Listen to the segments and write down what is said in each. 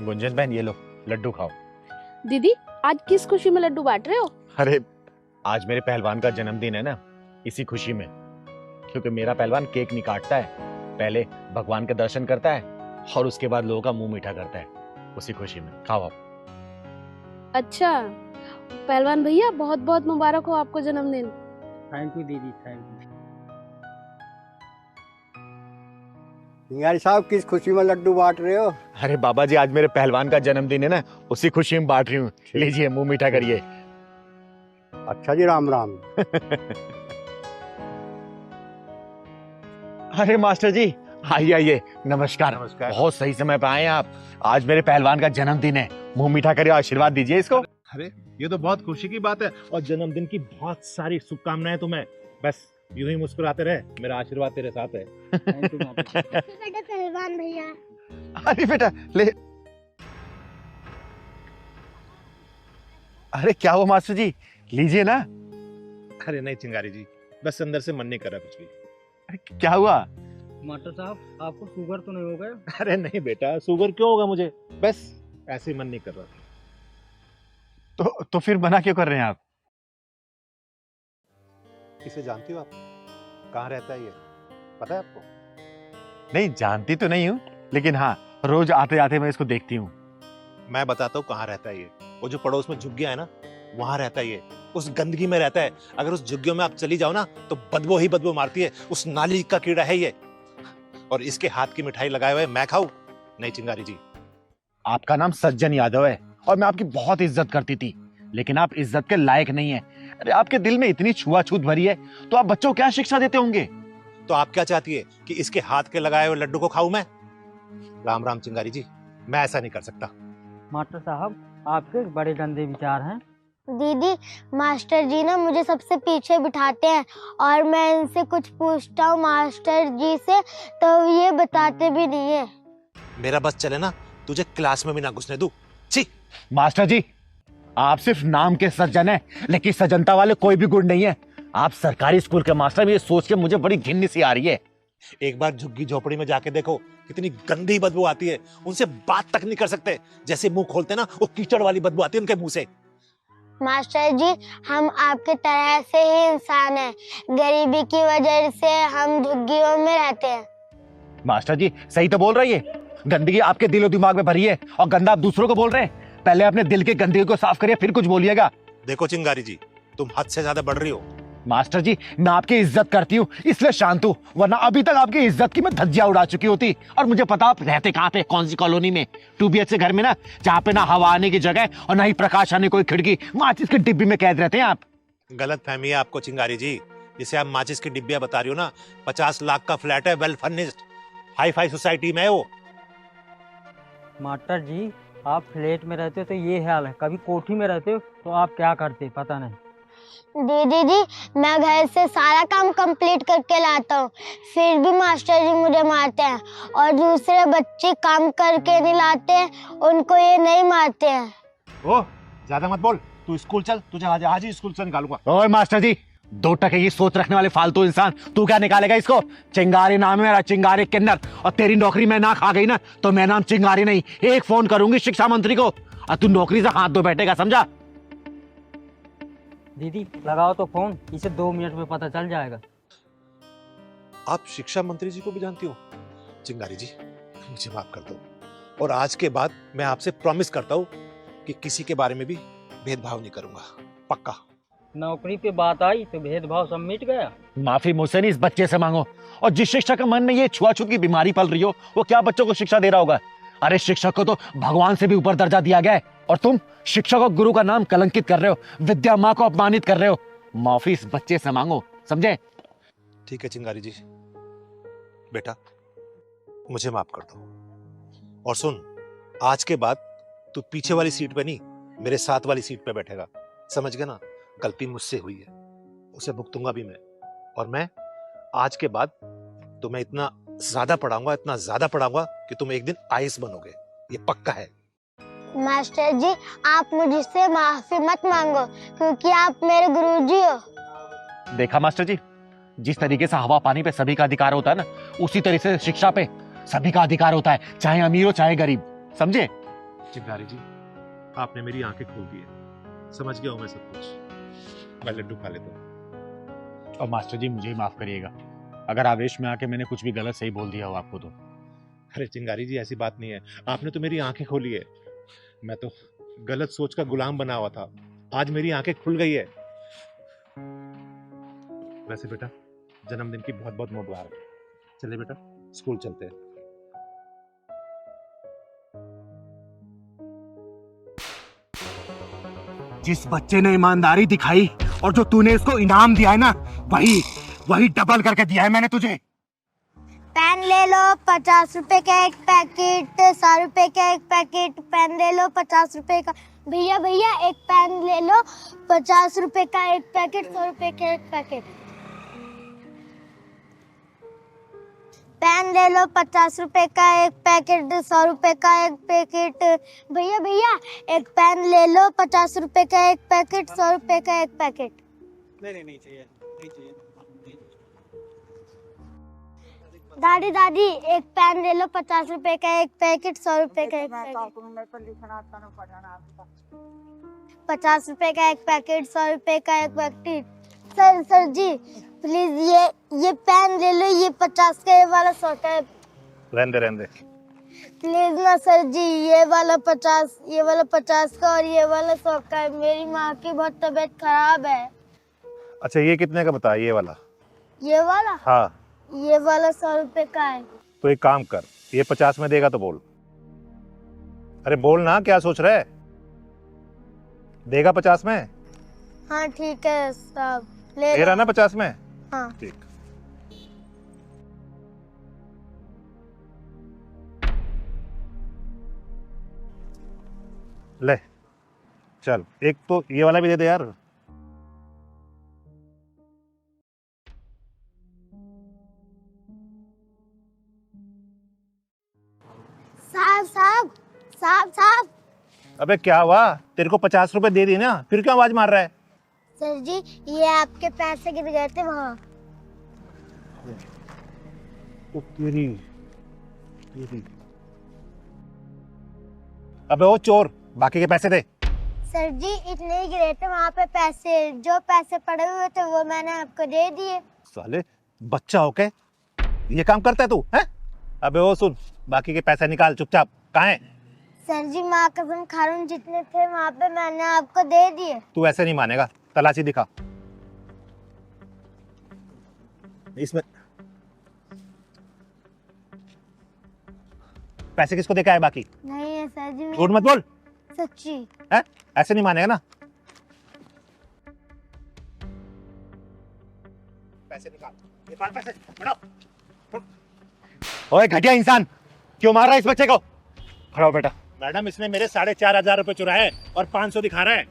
गुंजन बहन ये लो लड्डू खाओ। दीदी आज किस खुशी में लड्डू बांट रहे हो? अरे आज मेरे पहलवान का जन्मदिन है ना, इसी खुशी में। क्योंकि मेरा पहलवान केक नहीं काटता है, पहले भगवान के दर्शन करता है और उसके बाद लोगों का मुंह मीठा करता है, उसी खुशी में। खाओ आप। अच्छा पहलवान भैया बहुत बहुत मुबारक हो आपको जन्मदिन। थैंक यू दीदी, थैंक यू। सिंगारी साहब किस खुशी में लड्डू बांट रहे हो? अरे बाबा जी आज मेरे पहलवान का जन्मदिन है ना, उसी खुशी में बांट रही हूँ। लीजिए मुंह मीठा करिए। अच्छा जी, राम राम। अरे मास्टर जी आइए आइए, नमस्कार। नमस्कार। बहुत सही समय पे आए आप। आज मेरे पहलवान का जन्मदिन है, मुंह मीठा करिए, आशीर्वाद दीजिए इसको। अरे ये तो बहुत खुशी की बात है और जन्मदिन की बहुत सारी शुभकामनाएं तुम्हें। बस यूं ही मुस्कुराते रहे, मेरा आशीर्वाद तेरे साथ है। थैंक यू माता। बेटा पहलवान भैया। अरे बेटा ले। अरे क्या हुआ मास्टर जी, लीजिए ना। अरे नहीं चिंगारी जी, बस अंदर से मन नहीं कर रहा कुछ भी। अरे क्या हुआ? मास्टर साहब आपको शुगर तो नहीं हो गया? अरे नहीं बेटा, शुगर क्यों होगा मुझे, बस ऐसे ही मन नहीं कर रहा। तो फिर मना क्यों कर रहे हैं आप? इसे जानती हो आप? कहाँ रहता है ये, पता है आपको? नहीं जानती तो नहीं हूँ, लेकिन हाँ रोज आते जाते मैं इसको देखती हूँ। मैं बताता हूँ कहाँ रहता है ये। वो जो पड़ोस में झुग्गियां है ना, वहां रहता है ये। उस गंदगी में रहता है। अगर उस झुग्गियों में आप चली जाओ ना तो बदबू ही बदबू मारती है। उस नाली का कीड़ा है ये। और इसके हाथ की मिठाई लगाए हुए मैं खाऊं? नहीं चिंगारी जी। आपका नाम सज्जन यादव है और मैं आपकी बहुत इज्जत करती थी, लेकिन आप इज्जत के लायक नहीं है। अरे आपके दिल में इतनी छुआछूत भरी है तो आप बच्चों को क्या शिक्षा देते होंगे? तो आप क्या चाहती है कि इसके हाथ के लगाए हुए लड्डू को खाऊं मैं? राम राम चिंगारी जी, मैं ऐसा नहीं कर सकता। मास्टर साहब आपके बड़े गंदे विचार हैं। दीदी मास्टर जी ना मुझे सबसे पीछे बिठाते हैं और मैं इनसे कुछ पूछता हूँ मास्टर जी से तो ये बताते भी नहीं है। मेरा बस चले ना, तुझे क्लास में भी ना घुसने दूं। छी। मास्टर जी आप सिर्फ नाम के सज्जन हैं, लेकिन सज्जनता वाले कोई भी गुण नहीं है। आप सरकारी स्कूल के मास्टर में ये सोच के मुझे बड़ी घिन सी आ रही है। एक बार झुग्गी झोपड़ी में जाके देखो, कितनी गंदी बदबू आती है। उनसे बात तक नहीं कर सकते। जैसे मुंह खोलते ना, वो कीचड़ वाली बदबू आती है उनके मुंह से। मास्टर जी हम आपके तरह से ही इंसान हैं। गरीबी की वजह से हम झुग्गियों में रहते हैं। मास्टर जी सही तो बोल रही है, गंदगी आपके दिलो दिमाग में भरी है और गंदा आप दूसरों को बोल रहे हैं। पहले अपने दिल की गंदगी को साफ करिए, फिर कुछ बोलिएगा। देखो चिंगारी जी, तुम हद से ज्यादा बढ़ रही हो। मास्टर जी मैं आपकी इज्जत करती हूँ इसलिए शांत हूँ, वरना अभी तक आपकी इज्जत की मैं धज्जियां उड़ा चुकी होती। और मुझे पता आप रहते कहाँ पे, कौन सी कॉलोनी में। 2 BHK घर में ना, जहाँ पे ना हवा आने की जगह और ना ही प्रकाश आने कोई खिड़की, माचिस की डिब्बी में कैद रहते हैं आप। गलत फहमी है आपको चिंगारी जी। जिसे आप माचिस की डिब्बियां बता रही हो ना, 50 लाख का फ्लैट है, well furnished, hi fi society में है वो। मास्टर जी आप फ्लैट में रहते हो तो ये हाल है, कभी कोठी में रहते हो तो आप क्या करते पता नहीं। दीदी जी मैं घर से सारा काम कंप्लीट करके लाता हूँ, फिर भी मास्टर जी मुझे मारते हैं। और दूसरे बच्चे काम करके नहीं लाते हैं, उनको ये नहीं मारते हैं। ओ ज्यादा मत बोल, तू स्कूल चल, तुझे आज ही स्कूल से निकालूंगा। ओए मास्टर जी, 2 टके की सोच रखने वाले फालतू इंसान, तू क्या निकालेगा इसको? चिंगारी नाम है मेरा, चिंगारी किन्नर। और तेरी नौकरी में ना खा गई ना तो मैं नाम चिंगारी नहीं, एक फोन करूंगी शिक्षा मंत्री को और तू नौकरी से हाथ धो बैठेगा, समझा? दीदी लगाओ तो फोन, इसे 2 मिनट में पता चल जाएगा। आप शिक्षा मंत्री जी को भी जानती हो? चिंगारी जी मुझे माफ कर दो, और आज के बाद मैं आपसे प्रॉमिस करता हूँ कि किसी के बारे में भी भेदभाव नहीं करूंगा, पक्का। नौकरी पे बात आई तो भेदभाव सब मिट गया। माफी मुझसे नहीं, इस बच्चे से मांगो। और जिस शिक्षक के मन में ये छुआछूत की बीमारी पल रही हो, वो क्या बच्चों को शिक्षा दे रहा होगा? अरे शिक्षक को तो भगवान से भी ऊपर दर्जा दिया गया है, और तुम शिक्षक और गुरु का नाम कलंकित कर रहे हो, विद्या माँ को अपमानित कर रहे हो। माफी इस बच्चे से मांगो, समझे? ठीक है चिंगारी जी, बेटा मुझे माफ कर दो। और सुन, आज के बाद तू पीछे वाली सीट पे नहीं, मेरे साथ वाली सीट पे बैठेगा, समझ गया ना? गलती मुझसे हुई है, उसे भुगतूंगा भी मैं। और मैं आज के बाद तुम्हें इतना ज्यादा पढ़ाऊंगा कि तुम एक दिन आईएएस बनोगे, ये पक्का है। मास्टर जी आप मुझसे माफी मत मांगो क्योंकि आप मेरे गुरुजी हो। देखा मास्टर जी, जिस तरीके से हवा पानी पे सभी का अधिकार होता है ना, उसी तरीके से शिक्षा पे सभी का अधिकार होता है, चाहे अमीर हो चाहे गरीब, समझे? चिंगारी जी, आपने मेरी आंखें खोल दी है। समझ गया हूं मैं सब कुछ। मैं लड्डू खा लेता हूँ। और मास्टर जी मुझे ही माफ करिएगा अगर आवेश में आके मैंने कुछ भी गलत सही बोल दिया हो आपको तो। अरे चिंगारी जी, ऐसी बात नहीं है। आपने तो मेरी आंखें खोली है। मैं तो गलत सोच का गुलाम बना हुआ था, आज मेरी आंखें खुल गई है। वैसे बेटा, जन्मदिन की बहुत बहुत मुबारक। चलिए बेटा, स्कूल चलते हैं। जिस बच्चे ने ईमानदारी दिखाई और जो तूने इसको इनाम दिया है ना, वही वही डबल करके दिया है मैंने तुझे। पेन ले लो 50 रुपए का एक पैकेट, 100 रुपए का एक पैकेट। पेन ले लो 50 रुपए का। भैया भैया एक पेन ले लो 50 रुपए का एक पैकेट, 100 रुपए का एक पैकेट। पेन ले लो 50 रुपए का एक पैकेट, 100 रुपए का एक पैकेट। भैया भैया एक पेन ले लो 50 रुपए का एक पैकेट, 100 रुपए का एक पैकेट। नहीं चाहिए, नहीं चाहिए। दादी दादी एक पेन ले लो 50 रुपए का एक पैकेट, 100 रुपए का एक पैकेट। 50 रुपए का एक पैकेट, 100 रुपए का एक पैकेट। सर जी प्लीज ये पेन ले लो, ये 50 का, ये वाला 100 का। रहने दे। प्लीज ना सर जी, ये वाला 50 का और ये वाला 100 का है। मेरी माँ की बहुत तबीयत खराब है। अच्छा, ये कितने का बता? ये वाला? ये वाला? हाँ। ये वाला 100 रुपए का है। तो एक काम कर, ये 50 में देगा तो बोल। अरे बोल ना, क्या सोच रहा है? देगा 50 में? हाँ ठीक है साहब, दे रहा ना 50 में? हाँ ठीक। ले चल, एक तो ये वाला भी दे दे यार। साहब। अबे क्या हुआ? तेरे को 50 रुपए दे दी ना, फिर क्यों आवाज मार रहा है? सर जी ये आपके पैसे गिर गए थे वहाँ। तेरी। अबे ओ चोर, बाकी के पैसे दे। सर जी इतने ही गिरे थे वहाँ पे पैसे, जो पैसे पड़े हुए थे वो मैंने आपको दे दिए। साले बच्चा होके ये काम करता है तू, हैं? अबे ओ सुन, बाकी के पैसे निकाल चुपचाप। कहाँ है? सर जी माँ कसम खा रहा हूँ, जितने थे वहाँ पे मैंने आपको दे दिए। तू ऐसे नहीं मानेगा, तलाशी दिखा। इसमें पैसे किसको देखा है बाकी? नहीं है सर जी, झूठ मत बोल। सच्ची। है? ऐसे नहीं मानेगा ना। पैसे निकाल पैसे, बढ़ाओ। ओए घटिया इंसान, क्यों मार रहा है इस बच्चे को? खड़ा हो बेटा। मैडम, इसने मेरे 4,500 रुपए चुराए और 500 दिखा रहा है।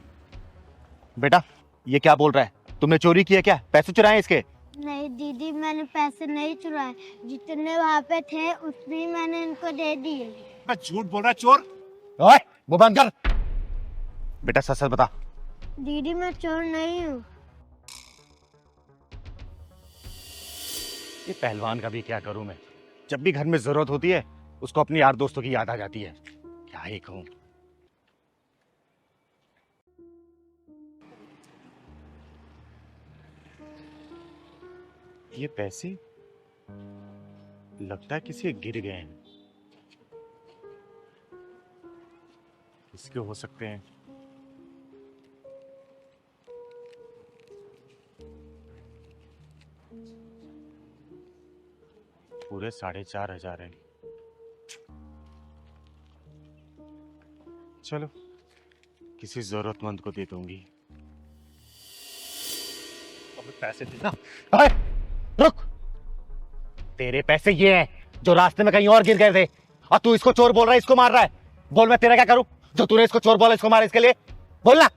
बेटा ये क्या बोल रहा है? तुमने चोरी की है क्या? पैसे चुराए इसके? नहीं दीदी, मैंने पैसे नहीं चुराए, जितने वहाँ पे थे उतने ही मैंने इनको दे दिए। मैं झूठ बोल रहा है चोर। ओए वो बंद कर। बेटा सच सच बता। दीदी मैं चोर नहीं हूँ। ये पहलवान का भी क्या करूं मैं, जब भी घर में जरूरत होती है उसको अपने यार दोस्तों की याद आ जाती है। क्या ही कहूं। ये पैसे लगता है किसी के गिर गए हैं। किसके हो सकते हैं? पूरे 4,500 हैं। चलो किसी जरूरतमंद को दे दूंगी। अब पैसे देना। ओए, रुक। तेरे पैसे ये हैं जो रास्ते में कहीं और गिर गए थे, और तू इसको चोर बोल रहा है, इसको मार रहा है। बोल मैं तेरा क्या करूं? जो तूने इसको चोर बोला इसको मार, इसके लिए बोलना।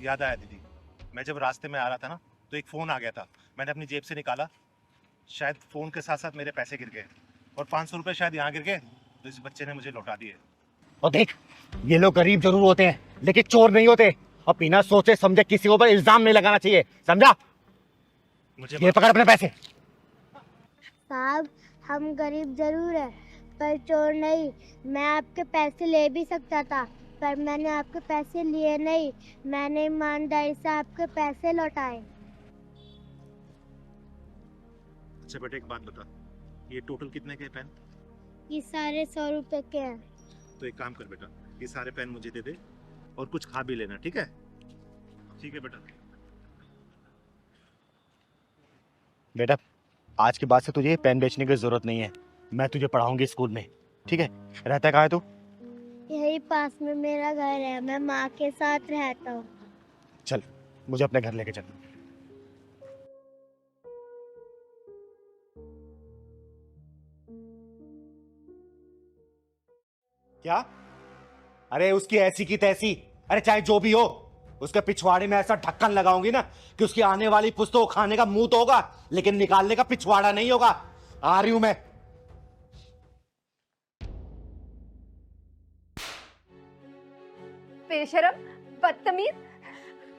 याद आया दीदी, मैं जब रास्ते में आ रहा था ना तो एक फोन आ गया था। मैंने अपनी जेब से निकाला, शायद फोन के साथ साथ मेरे पैसे गिर गए और 500 रुपए शायद यहाँ गिर गए, तो इस बच्चे ने मुझे लौटा दिए। और देख, ये लोग गरीब जरूर होते हैं लेकिन चोर नहीं होते, और बिना सोचे समझे किसी के ऊपर इल्जाम नहीं लगाना चाहिए, समझा? मुझे ये पकड़ अपने पैसे। साहब हम गरीब जरूर है, पर चोर नहीं। मैं आपके पैसे ले भी सकता था, पर मैंने आपके पैसे लिए नहीं। मैंने ईमानदारी से आपके पैसे लौटाए। अच्छा बेटा, एक बात बता, ये टोटल कितने के पेन? ये सारे 100 रुपए के हैं। तो एक काम कर बेटा, ये सारे पेन मुझे दे दे और कुछ खा भी लेना, ठीक है? ठीक है बेटा। बेटा, आज के बाद से तुझे पेन बेचने की जरूरत नहीं है। मैं तुझे पढ़ाऊंगी स्कूल में, ठीक है? रहता कहाँ है तू? यही पास में मेरा घर है, मैं माँ के साथ रहता हूँ। चल, मुझे अपने घर लेके चल। क्या? अरे उसकी ऐसी की तैसी, अरे चाहे जो भी हो, उसके पिछवाड़े में ऐसा ढक्कन लगाऊंगी ना कि उसकी आने वाली पुस्तकों खाने का मुंह तो होगा, लेकिन निकालने का पिछवाड़ा नहीं होगा। आ रही हूं मैं। बेशरम, बदतमीज,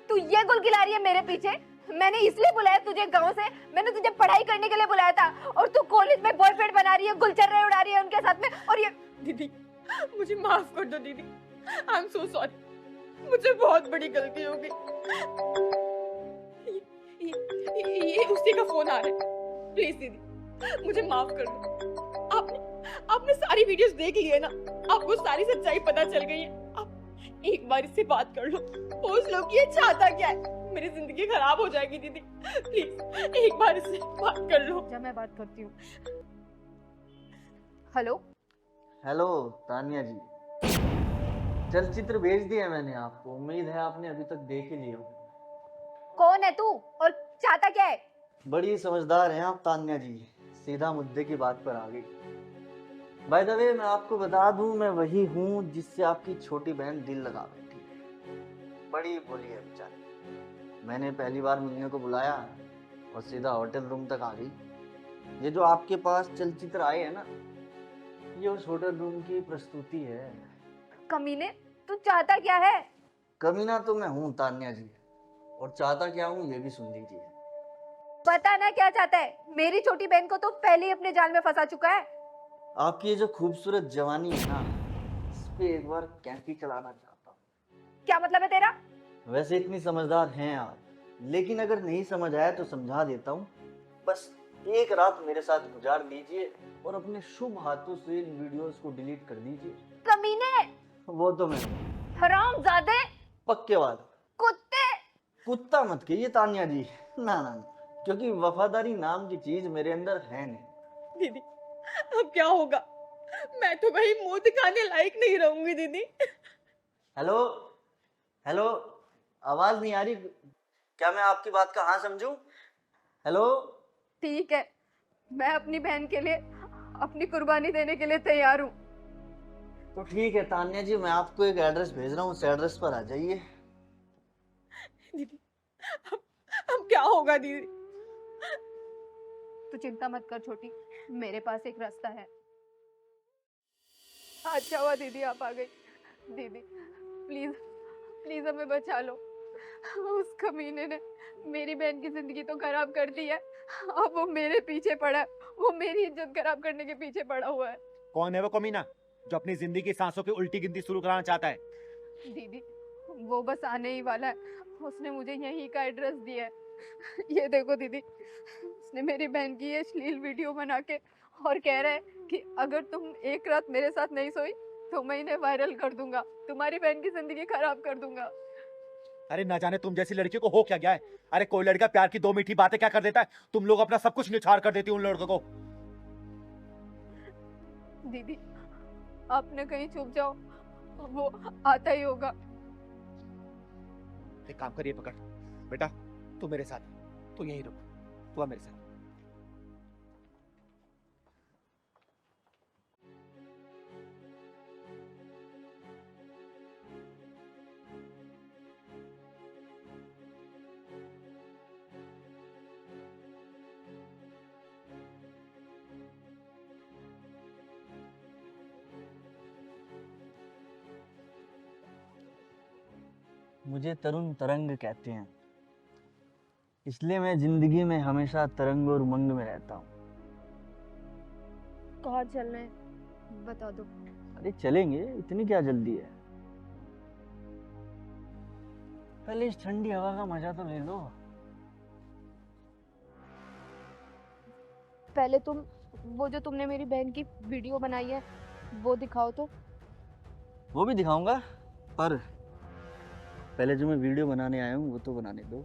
तू ये गुल खिला रही है मेरे पीछे। मैंने इसलिए बुलाया तुझे गांव से, मैंने तुझे पढ़ाई करने के लिए बुलाया था, और तू कॉलेज में बॉयफ्रेंड बना रही है, गुलचर्रे उड़ा रही है उनके साथ में। और ये दीदी, मुझे माफ कर दो दीदी। आई एम सो सॉरी, मुझे बहुत बड़ी गलती हो गई। ये उसी का फोन आ रहा है। प्लीज दीदी, मुझे माफ कर दो। आपने सारी वीडियोस देख ली है ना, आपको सारी सच्चाई पता चल गई है। आप एक बार इससे बात कर लो, पूछ लो कि ये चाहता क्या है। मेरी जिंदगी खराब हो जाएगी दीदी, प्लीज एक बार इससे बात कर लो। जब मैं बात करती हूँ। हेलो हेलो तानिया जी, चलचित्र भेज दिया मैंने आपको, उम्मीद है आपने अभी तक देख ही लिया हो। कौन है तू और चाहता क्या है? बड़ी समझदार हैं आप तानिया जी, सीधा मुद्दे की बात पर आ गई। बाय द वे, मैं आपको बता दूं, मैं वही हूँ जिससे आपकी छोटी बहन दिल लगा बैठी है। बड़ी भोली है बेचारी। मैंने पहली बार मिलने को बुलाया और सीधा होटल रूम तक आ गई। ये जो आपके पास चलचित्र आए हैं ना, ये उस होटल रूम की प्रस्तुति है। कमीने, तू चाहता क्या है? कमीना तो मैं हूँ तान्या जी, और चाहता क्या हूँ ये भी सुन लीजिए। पता ना क्या चाहता है। मेरी छोटी बहन को तो पहले ही अपने जाल में फंसा चुका है। आपकी ये जो खूबसूरत जवानी है ना, इस पे एक बार कैंची चलाना चाहता हूँ। क्या मतलब है तेरा? वैसे इतनी समझदार हैं आप, लेकिन अगर नहीं समझ आया तो समझा देता हूँ। बस एक रात मेरे साथ गुजार लीजिए और अपने शुभ हाथों से इन वीडियोस को डिलीट कर दीजिए। कमीने, वो तो मैं हरामजादे, पक्के वाला कुत्ते। कुत्ता मत कहिए तान्या जी, ना ना, क्योंकि वफादारी नाम की चीज मेरे अंदर है नहीं। दीदी, अब क्या होगा? मैं तो कहीं मुंह दिखाने लायक नहीं रहूंगी दीदी। हेलो हेलो, आवाज नहीं आ रही क्या? मैं आपकी बात का हाँ समझूं? हेलो। ठीक है, मैं अपनी बहन के लिए अपनी कुर्बानी देने के लिए तैयार हूँ। तो ठीक है तान्या जी, मैं आपको एक एड्रेस भेज रहा हूँ, उस एड्रेस पर आ जाइए। दीदी, अब क्या होगा दीदी? तू चिंता मत कर छोटी, मेरे पास एक रास्ता है। अच्छा हुआ दीदी आप आ गई। दीदी प्लीज प्लीज हमें बचा लो। उस कमीने ने मेरी बहन की जिंदगी तो खराब कर दी है, अब वो मेरे पीछे पड़ा है, वो मेरी इज्जत खराब करने के पीछे पड़ा हुआ है। कौन है वो कमीना जो अपनी जिंदगी की सांसों की उल्टी गिनती शुरू कराना चाहता है? दीदी वो बस आने ही वाला है, उसने मुझे यहीं का एड्रेस दिया है। ये देखो दीदी, उसने मेरी बहन की ये अश्लील वीडियो बना के और कह रहा है कि अगर तुम एक रात मेरे साथ नहीं सोई तो मैं इन्हें वायरल कर दूंगा, तुम्हारी बहन की जिंदगी खराब कर दूंगा। अरे ना जाने तुम जैसी लड़की को हो क्या गया है। अरे कोई लड़का प्यार की दो मीठी बातें क्या कर देता है, तुम लोग अपना सब कुछ निछाड़ कर देती हो उन लड़कों को। दीदी आपने कहीं छुप जाओ, वो आता ही होगा। एक काम करिए, पकड़ बेटा, तू मेरे साथ, तू यहीं रुक, तू आ मेरे साथ। मुझे तरुण तरंग कहते हैं, इसलिए मैं जिंदगी में हमेशा तरंग और उमंग में रहता हूँ। कहाँ चल रहे हैं? बता दो। अरे चलेंगे, इतनी क्या जल्दी है? पहले इस ठंडी हवा का मजा तो ले लो। पहले तुम वो जो तुमने मेरी बहन की वीडियो बनाई है वो दिखाओ तो। वो भी दिखाऊंगा, पर पहले जो मैं वीडियो बनाने आया हूँ वो तो बनाने दो।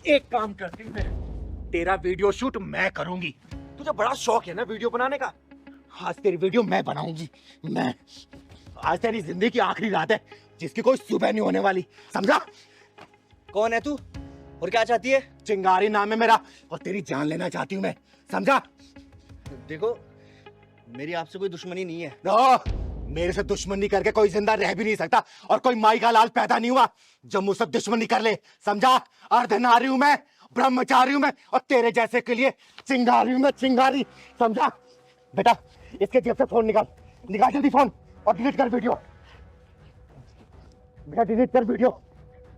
एक काम करती हूँ, तेरा वीडियो शूट मैं करूंगी। तुझे बड़ा शौक है ना वीडियो बनाने का, आज तेरी वीडियो मैं बनाऊंगी। मैं आज तेरी जिंदगी की आखिरी रात है जिसकी कोई सुबह नहीं होने वाली, समझा? कौन है तू और क्या चाहती है? चिंगारी नाम है मेरा और तेरी जान लेना चाहती हूँ मैं, समझा? देखो, मेरी आपसे कोई दुश्मनी नहीं है। मेरे से दुश्मनी करके कोई जिंदा रह भी नहीं सकता और कोई माई का लाल पैदा नहीं हुआ जो मुझसे दुश्मनी कर ले, समझा? अर्धनारी हूं मैं, ब्रह्मचारी हूं मैं और तेरे जैसे के लिए चिंगारी हूं मैं, चिंगारी, समझा? बेटा इसके जेब से फोन निकाल, निकाल जल्दी फोन और डिलीट कर वीडियो। बेटा डिलीट कर वीडियो,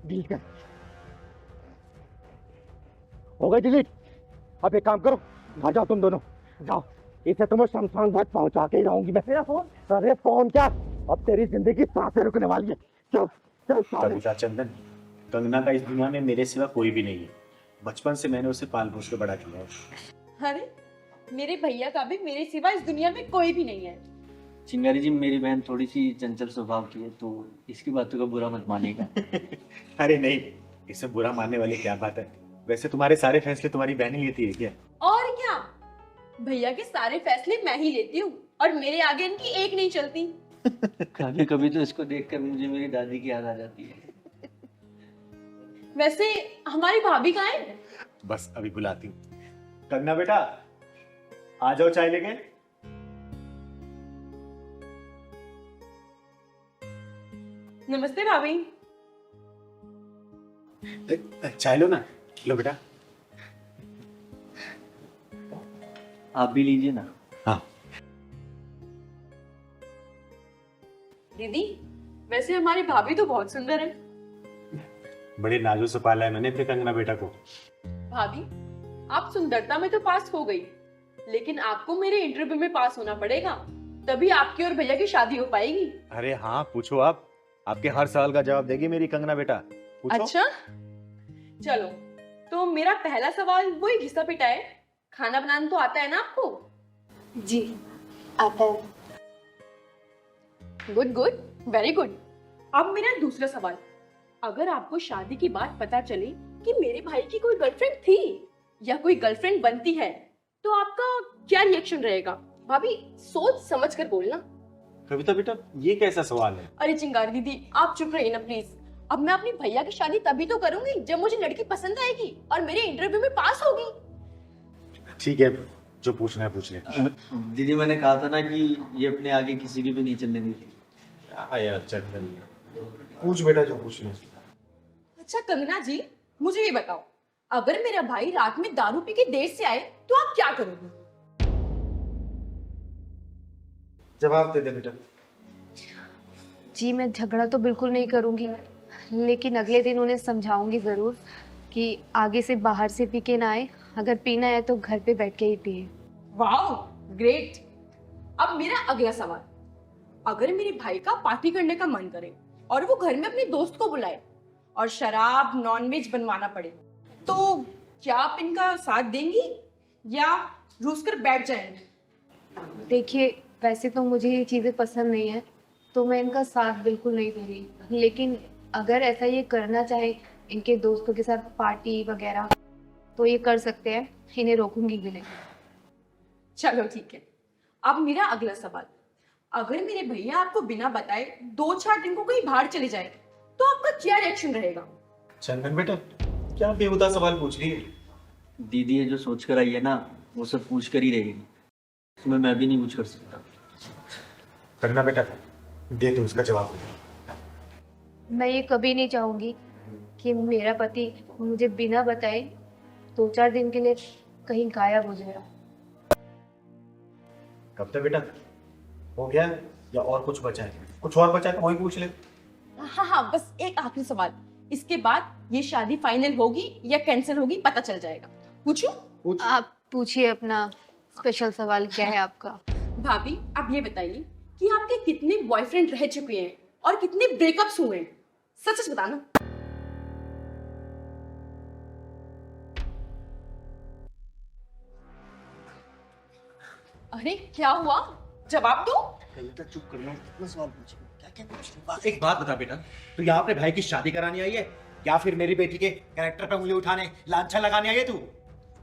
डिलीट कर। हो गई डिलीट? अब एक काम करो, आ जाओ तुम दोनों, जाओ, इसे तुम्हें शमशान घाट पहुंचा के ही रहूंगी मैं। मेरा फोन? अरे फोन क्या, अब तेरी जिंदगी सांसें रुकने वाली है। चल चल कविता चंदन, कंगना का इस दुनिया में मेरे सिवा कोई भी नहीं है। बचपन से मैंने उसे पाल पोस के बड़ा किया है। अरे मेरे भैया का भी मेरे सिवा इस दुनिया में कोई भी नहीं है। चिंगारी जी, मेरी बहन थोड़ी सी चंचल स्वभाव की है, तो इसकी बातों का बुरा मत मानिएगा। अरे नहीं, इसमें बुरा मानने वाली क्या बात है? वैसे तुम्हारे सारे फैसले तुम्हारी बहन ही लेती है क्या? और क्या, भैया के सारे फैसले मैं ही लेती हूँ और मेरे आगे इनकी एक नहीं चलती। कभी कभी तो इसको देखकर मुझे मेरी दादी की याद आ जाती है। वैसे हमारी भाभी कहाँ है? बस अभी बुलाती हूँ। कंगना बेटा, आ जाओ चाय लेके। नमस्ते भाभी। चाय लो ना। लो बेटा। आप भी लीजिए ना। हाँ। दीदी, वैसे हमारी भाभी तो बहुत सुंदर है। बड़े नाजुक से पाला है मैंने अपने कंगना बेटा को। भाभी, आप सुंदरता में तो पास हो गई, लेकिन आपको मेरे इंटरव्यू में पास होना पड़ेगा, तभी आपकी और भैया की शादी हो पाएगी। अरे हाँ, पूछो आप। आपके हर सवाल का जवाब देगी मेरी कंगना बेटा। पूछो। अच्छा, चलो तो मेरा पहला सवाल वही घिसा पिटा है, खाना बनाना तो आता है ना आपको? जी आता है। Good good, very good. अब मेरा दूसरा सवाल, अगर आपको शादी की बात पता चले कि मेरे भाई की कोई गर्लफ्रेंड थी या कोई गर्लफ्रेंड बनती है, तो आपका क्या रिएक्शन रहेगा? भाभी सोच समझ कर बोलना। कविता बेटा, ये कैसा सवाल है? अरे चिंगारी दीदी, आप चुप रहिए ना प्लीज। अब मैं अपने भैया की शादी तभी तो करूंगी जब मुझे लड़की पसंद आएगी और मेरे इंटरव्यू में पास होगी। ठीक है, जो पूछना है पूछ ले। दीदी, मैंने कहा था ना कि ये अपने आगे किसी की भी नहीं चलने देती। यार चंदन, पूछ बेटा जो पूछना है। अच्छा कंगना जी, मुझे ये बताओ, अगर मेरा भाई रात में दारू पी के देर से आए तो आप क्या करोगे? जवाब दे दे बेटा। जी मैं झगड़ा तो बिल्कुल नहीं करूंगी, लेकिन अगले दिन उन्हें समझाऊंगी जरूर कि आगे से बाहर से पी के ना आए, अगर पीना है तो घर पे बैठ के ही पिए। वाह ग्रेट। अब मेरा अगला सवाल, अगर मेरे भाई का पार्टी करने का मन करे और वो घर में अपने दोस्त को बुलाए और शराब नॉनवेज बनवाना पड़े, तो क्या आप इनका साथ देंगी या रूस कर बैठ जाएंगी? देखिए, वैसे तो मुझे ये चीज़ें पसंद नहीं है, तो मैं इनका साथ बिल्कुल नहीं दूंगी, लेकिन अगर ऐसा ये करना चाहे इनके दोस्तों के साथ पार्टी वगैरह, तो ये कर सकते हैं, इन्हें रोकूंगी भी नहीं। चलो ठीक है। अब मेरा अगला सवाल, अगर मेरे भैया आपको बिना बताए 2-4 दिन को कहीं बाहर चले जाए, तो आपका क्या रिएक्शन रहेगा? चंदन बेटा, क्या बेहुदा सवाल पूछ रही है? दीदी ये जो सोच कर आई है ना, वो सब पूछ कर ही रहेगी, उसमें मैं भी नहीं कुछ कर सकता। कंगना बेटा, दे दो उसका जवाब। मैं ये कभी नहीं चाहूंगी कि मेरा पति मुझे बिना बताए 2-4 दिन के लिए कहीं गायब हो जाए। कब तक बेटा हो गया या और कुछ बचा है? कुछ और बचा है तो वही पूछ ले। हाँ, बस एक आखिरी सवाल, इसके बाद ये शादी फाइनल होगी या कैंसिल होगी पता चल जाएगा। पूछूं? पूछ। आप पूछिए अपना स्पेशल सवाल क्या है आपका। भाभी आप ये बताइए कि आपके कितने बॉयफ्रेंड रह चुके हैं और कितने ब्रेकअप्स हुए हैं, सच सच बताना। अरे क्या हुआ, जवाब दो। चुप करना, कितना सवाल पूछे, क्या क्या पूछ। एक बात बता बेटा, तू यहाँ अपने भाई की शादी करानी आई है या फिर मेरी बेटी के कैरेक्टर पे उंगली उठाने, लांछन लगाने आई है तू?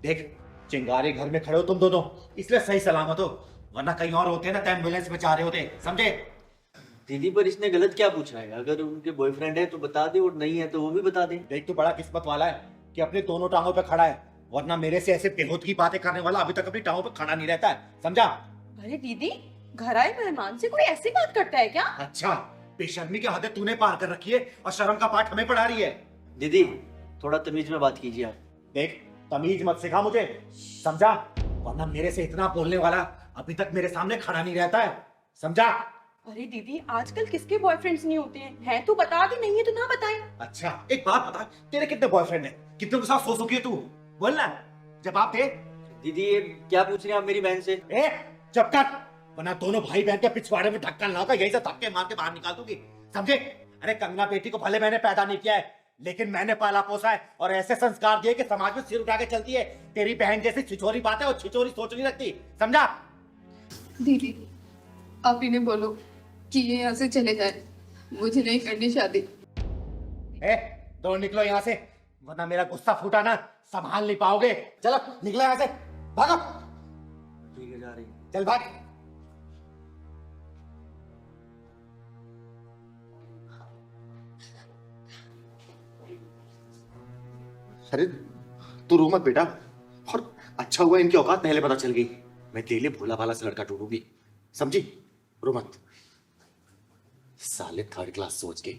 देख, चिंगारी घर में खड़े हो तुम दोनों, इसलिए सही सलामत हो, वरना कहीं और होते ना तो एम्बुलेंस में जा रहे होते, समझे? दीदी पर इसने गलत क्या पूछा है? अगर उनके बॉयफ्रेंड है तो बता दे, और नहीं है तो वो भी बता दे। देख, तू बड़ा किस्मत वाला है कि अपने दोनों टांगों पे खड़ा है, वरना मेरे से ऐसे बेहूद की बातें करने वाला अभी तक अपनी टांगों पे खड़ा नहीं रहता है, समझा? अरे दीदी, घर आए मेहमान से कोई ऐसी बात करता है क्या? अच्छा, बेशर्मी की हद तूने पार कर रखी है और शर्म का पाठ हमें पढ़ा रही है। दीदी थोड़ा तमीज में बात कीजिए आप। देख, तमीज मत सिखा मुझे, समझा? वरना मेरे से इतना बोलने वाला अभी तक मेरे सामने खड़ा नहीं रहता है, समझा? अरे दीदी, आजकल किसके बॉयफ्रेंड्स नहीं होते हैं तो बता दे, नहीं है तो ना बताए। अच्छा, एक बात बता, तेरे कितने बॉयफ्रेंड हैं? कितनों के साथ सो चुकी है तू? बोलना, जवाब दे। दीदी ये क्या पूछ रहे हैं आप मेरी बहन से? ए, चुप कर, वरना दोनों भाई बहन के पिछवाड़े में ढक्कन लगाकर यही से धक्के मार के बाहर निकाल दूंगी, समझे? अरे कंगना बेटी को भले मैंने पैदा नहीं किया है, लेकिन मैंने पाला पोसा है और ऐसे संस्कार दिए कि समाज में सिर उठा के चलती है। तेरी बहन जैसी छिछोरी बात है और छिछोरी सोच नहीं रखती, समझा? दीदी आप इन्हें बोलो कि ये यहाँ से चले जाए, मुझे नहीं करनी शादी। ए, दौड़ निकलो यहाँ से, वरना मेरा गुस्सा फूटा ना संभाल नहीं पाओगे। चलो निकलो यहाँ से, भागो। ठीक है, जा रही है। चल भाग। अरे तू रो मत बेटा, और अच्छा हुआ इनकी औकात पहले पता चल गई, मैं तेरे लिए भोला भाला से लड़का ढूंढूंगी, समझी? रो मत। साले थर्ड क्लास सोच के